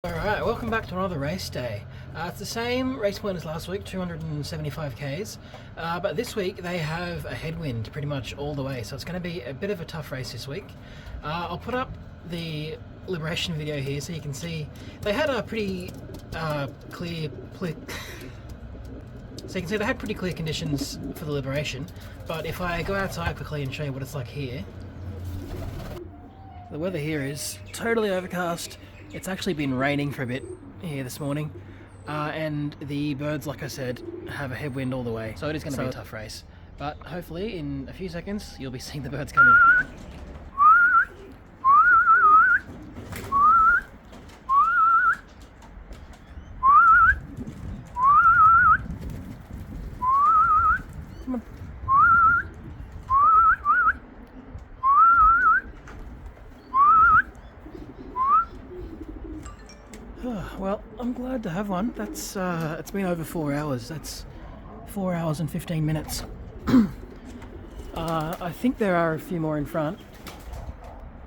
Alright, welcome back to another race day. It's the same race point as last week, 275 Ks, but this week they have a headwind pretty much all the way, so it's going to be a bit of a tough race this week. I'll put up the Liberation video here so you can see they had a pretty clear conditions for the Liberation, but if I go outside quickly and show you what it's like here, the weather here is totally overcast. It's actually been raining for a bit here this morning, and the birds, like I said, have a headwind all the way, so it is going to be a tough race. But hopefully in a few seconds you'll be seeing the birds coming. Come on. Well, I'm glad to have one. That's it's been over 4 hours. That's 4 hours and 15 minutes. I think there are a few more in front,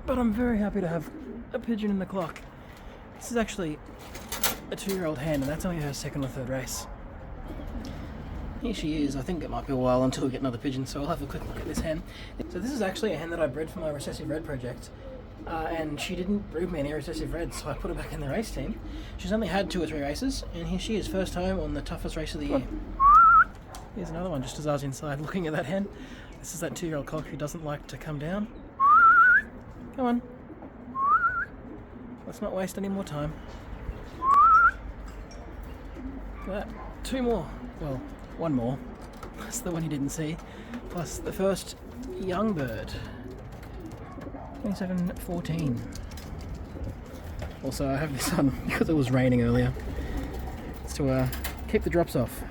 but I'm very happy to have a pigeon in the clock. This is actually a 2-year-old hen, and that's only her second or third race. Here she is. I think it might be a while until we get another pigeon, so I'll have a quick look at this hen. So this is actually a hen that I bred for my recessive red project. And she didn't breed me any recessive reds, so I put her back in the race team. She's only had 2 or 3 races, and here she is, first home on the toughest race of the year. Here's another one just as I was inside looking at that hen. This is that 2-year-old cock who doesn't like to come down. Come on. Let's not waste any more time. Look at that. 2 more. Well, 1 more. That's the one you didn't see. Plus the first young bird. 27:14. Also, I have this on because it was raining earlier. It's to keep the drops off.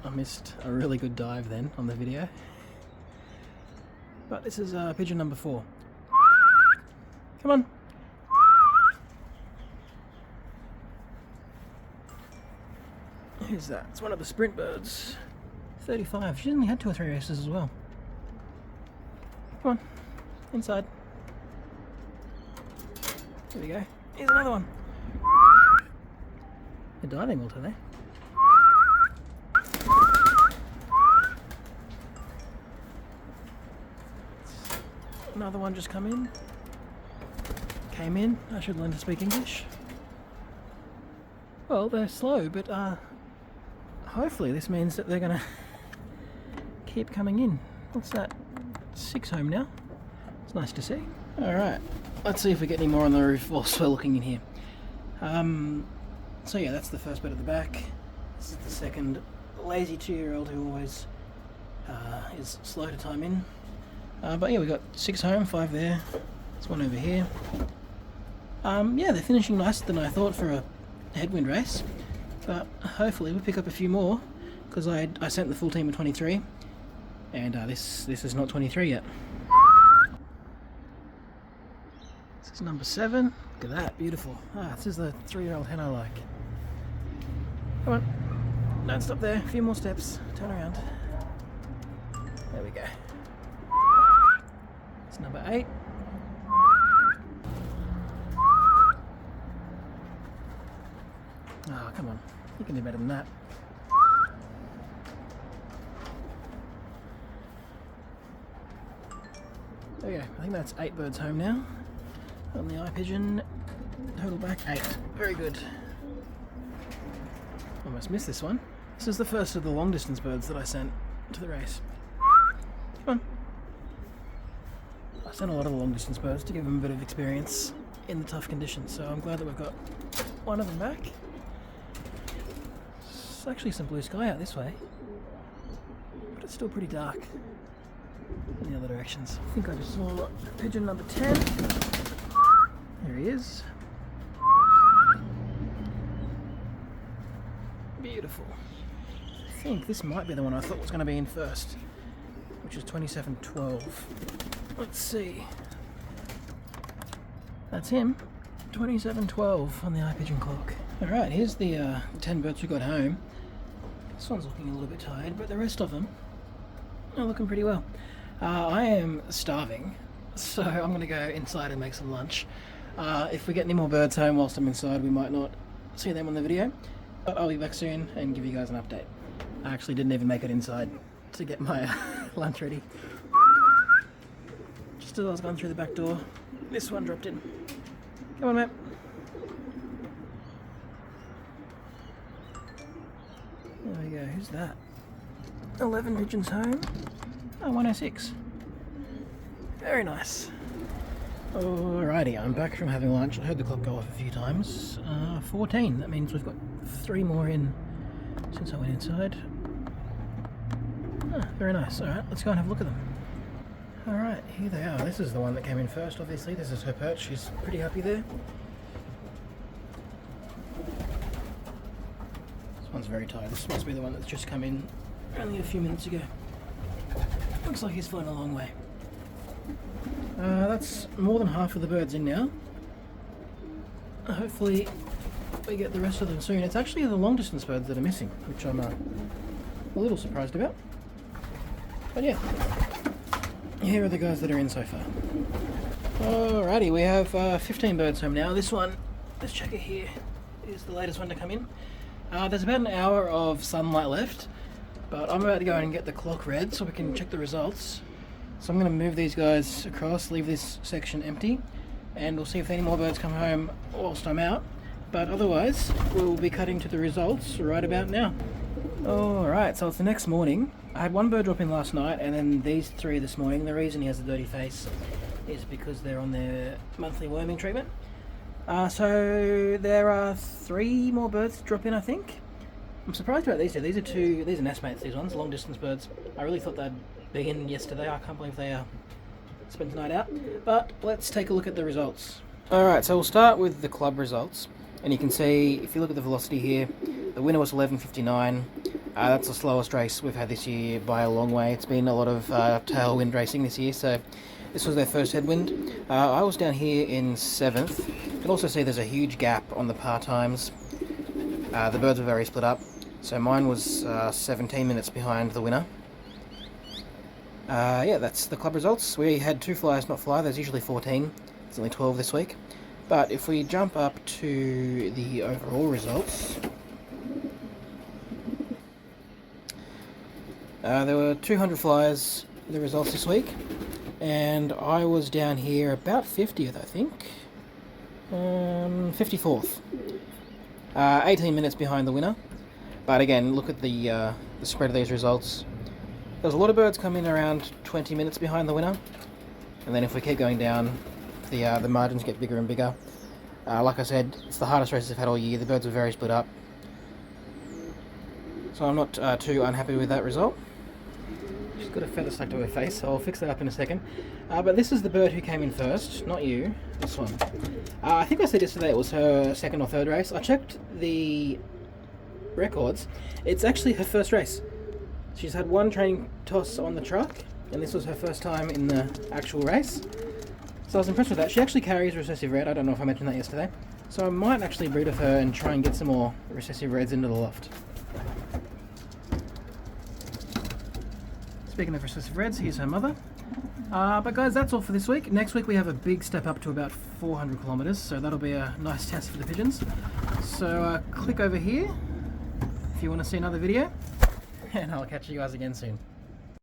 I missed a really good dive then on the video. But this is pigeon number 4. Come on. Who's that? It's one of the sprint birds. 35. She's only had 2 or 3 races as well. Come on, inside. There we go. Here's another one. They're diving well today. Another one just came in. I should learn to speak English. Well, they're slow, but hopefully this means that they're gonna keep coming in. What's that? 6 home now. It's nice to see. Alright, let's see if we get any more on the roof whilst we're looking in here. So yeah, that's the first bit at the back. This is the second lazy 2-year-old who always is slow to time in. But yeah, we got 6 home, 5 there. There's 1 over here. Yeah, they're finishing nicer than I thought for a headwind race. But hopefully we'll pick up a few more, because I sent the full team of 23, and this is not 23 yet. This is number 7. Look at that, beautiful. This is the 3-year-old hen I like. Come on, don't stop there. A few more steps. Turn around. There we go. It's number 8. Oh, come on. You can do better than that. There we go. I think that's 8 birds home now. On the pigeon, total back 8. Very good. Almost missed this one. This is the first of the long distance birds that I sent to the race. Come on. I sent a lot of the long distance birds to give them a bit of experience in the tough conditions, so I'm glad that we've got 1 of them back. There's actually some blue sky out this way, but it's still pretty dark in the other directions. I think I just saw pigeon number 10. There he is. Beautiful. I think this might be the one I thought was going to be in first, which is 27:12. Let's see. That's him. 27:12 on the pigeon clock. Alright, here's the 10 birds we got home. This one's looking a little bit tired, but the rest of them are looking pretty well. I am starving, So I'm going to go inside and make some lunch. If we get any more birds home whilst I'm inside, we might not see them on the video. But I'll be back soon and give you guys an update. I actually didn't even make it inside to get my lunch ready. Just as I was going through the back door, this one dropped in. Come on, mate. There we go. Who's that? 11 pigeons home. Oh, 106. Very nice. Alrighty, I'm back from having lunch. I heard the clock go off a few times. 14. That means we've got 3 more in since I went inside. Ah, very nice. Alright, let's go and have a look at them. Alright, here they are. This is the one that came in first, obviously. This is her perch. She's pretty happy there. This one's very tired. This must be the one that's just come in only a few minutes ago. Looks like he's flown a long way. That's more than half of the birds in now. Hopefully we get the rest of them soon. It's actually the long distance birds that are missing, which I'm a little surprised about. But yeah, here are the guys that are in so far. Alrighty, we have 15 birds home now. This one, this checker here, is the latest one to come in. There's about an hour of sunlight left, but I'm about to go and get the clock read so we can check the results. So I'm going to move these guys across, leave this section empty, and we'll see if any more birds come home whilst I'm out. But otherwise, we'll be cutting to the results right about now. Alright, so it's the next morning. I had one bird drop in last night, and then these 3 this morning. The reason he has a dirty face is because they're on their monthly worming treatment. So there are 3 more birds to drop in, I think. I'm surprised about these 2. These are nest mates, these ones, long distance birds. I really thought they'd be in yesterday. I can't believe they spent the night out. But let's take a look at the results. Alright, so we'll start with the club results. And you can see, if you look at the velocity here, the winner was 11.59. That's the slowest race we've had this year by a long way. It's been a lot of tailwind racing this year, so this was their first headwind. I was down here in 7th. You can also see there's a huge gap on the par times. The birds were very split up. So mine was 17 minutes behind the winner. Yeah, that's the club results. We had 2 flyers not fly. There's usually 14. There's only 12 this week. But if we jump up to the overall results, there were 200 flyers in the results this week, and I was down here about 50th, I think. 54th. 18 minutes behind the winner. But again, look at the spread of these results. There's a lot of birds coming around 20 minutes behind the winner, and then if we keep going down, the margins get bigger and bigger. Like I said, it's the hardest races I've had all year. The birds are very split up, so I'm not too unhappy with that result. She's got a feather stuck to her face, so I'll fix that up in a second. But this is the bird who came in first, not you, this one. I think I said yesterday it was her 2nd or 3rd race. I checked the records. It's actually her first race. She's had 1 training toss on the truck, and this was her first time in the actual race. So I was impressed with that. She actually carries recessive red. I don't know if I mentioned that yesterday. So I might actually breed with her and try and get some more recessive reds into the loft. Speaking of recessive reds, here's her mother. But guys, that's all for this week. Next week we have a big step up to about 400 kilometers, so that'll be a nice test for the pigeons. So click over here if you want to see another video, and I'll catch you guys again soon.